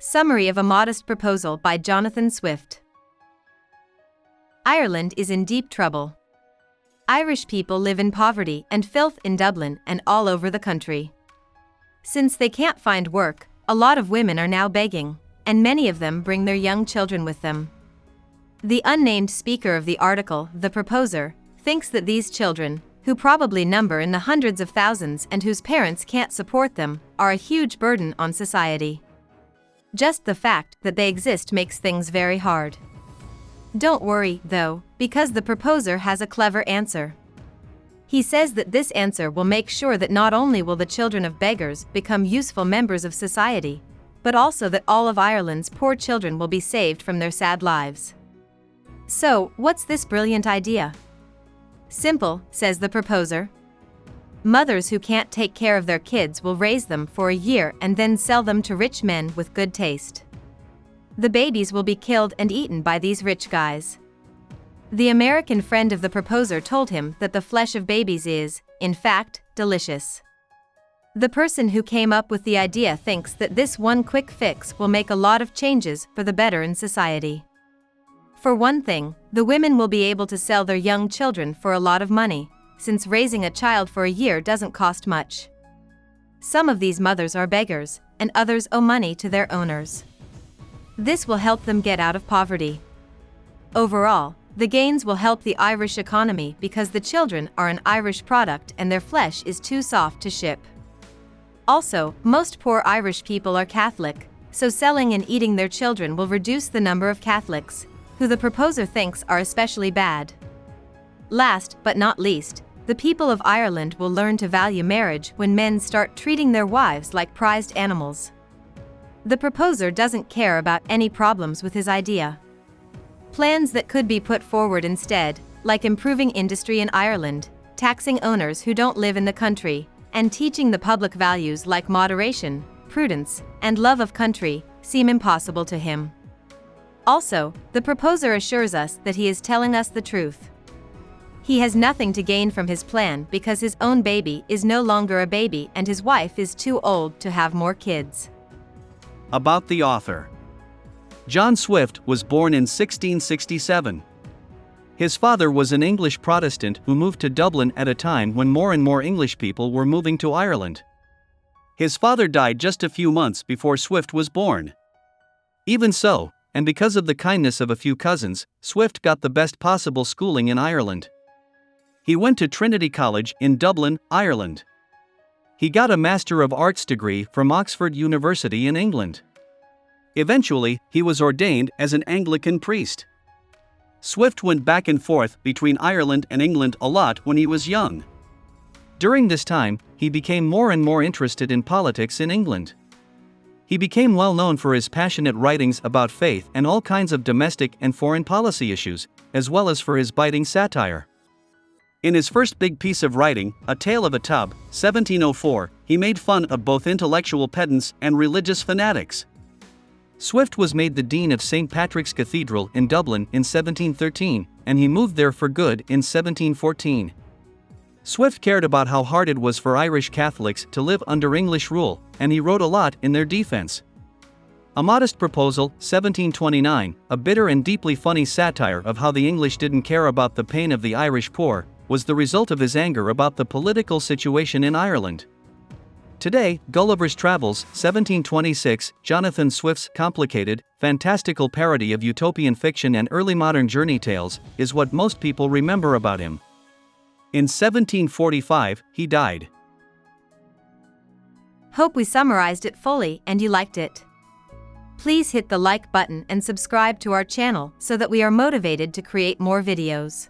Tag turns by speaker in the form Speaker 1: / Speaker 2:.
Speaker 1: Summary of a Modest Proposal by Jonathan Swift. Ireland is in deep trouble. Irish people live in poverty and filth in Dublin and all over the country. Since they can't find work, a lot of women are now begging, and many of them bring their young children with them. The unnamed speaker of the article, the proposer, thinks that these children, who probably number in the hundreds of thousands and whose parents can't support them, are a huge burden on society. Just the fact that they exist makes things very hard. Don't worry, though, because the proposer has a clever answer. He says that this answer will make sure that not only will the children of beggars become useful members of society, but also that all of Ireland's poor children will be saved from their sad lives. So, what's this brilliant idea? Simple, says the proposer. Mothers who can't take care of their kids will raise them for a year and then sell them to rich men with good taste. The babies will be killed and eaten by these rich guys. The American friend of the proposer told him that the flesh of babies is, in fact, delicious. The person who came up with the idea thinks that this one quick fix will make a lot of changes for the better in society. For one thing, the women will be able to sell their young children for a lot of money, since raising a child for a year doesn't cost much. Some of these mothers are beggars, and others owe money to their owners. This will help them get out of poverty. Overall, the gains will help the Irish economy because the children are an Irish product and their flesh is too soft to ship. Also, most poor Irish people are Catholic, so selling and eating their children will reduce the number of Catholics, who the proposer thinks are especially bad. Last but not least, the people of Ireland will learn to value marriage when men start treating their wives like prized animals. The proposer doesn't care about any problems with his idea. Plans that could be put forward instead, like improving industry in Ireland, taxing owners who don't live in the country, and teaching the public values like moderation, prudence, and love of country, seem impossible to him. Also, the proposer assures us that he is telling us the truth. He has nothing to gain from his plan because his own baby is no longer a baby and his wife is too old to have more kids.
Speaker 2: About the author. John Swift was born in 1667. His father was an English Protestant who moved to Dublin at a time when more and more English people were moving to Ireland. His father died just a few months before Swift was born. Even so, and because of the kindness of a few cousins, Swift got the best possible schooling in Ireland. He went to Trinity College in Dublin, Ireland. He got a Master of Arts degree from Oxford University in England. Eventually, he was ordained as an Anglican priest. Swift went back and forth between Ireland and England a lot when he was young. During this time, he became more and more interested in politics in England. He became well known for his passionate writings about faith and all kinds of domestic and foreign policy issues, as well as for his biting satire. In his first big piece of writing, A Tale of a Tub, 1704, he made fun of both intellectual pedants and religious fanatics. Swift was made the Dean of St. Patrick's Cathedral in Dublin in 1713, and he moved there for good in 1714. Swift cared about how hard it was for Irish Catholics to live under English rule, and he wrote a lot in their defense. A Modest Proposal, 1729, a bitter and deeply funny satire of how the English didn't care about the pain of the Irish poor, was the result of his anger about the political situation in Ireland. Today, Gulliver's Travels, 1726, Jonathan Swift's complicated, fantastical parody of utopian fiction and early modern journey tales, is what most people remember about him. In 1745, he died.
Speaker 1: Hope we summarized it fully and you liked it. Please hit the like button and subscribe to our channel so that we are motivated to create more videos.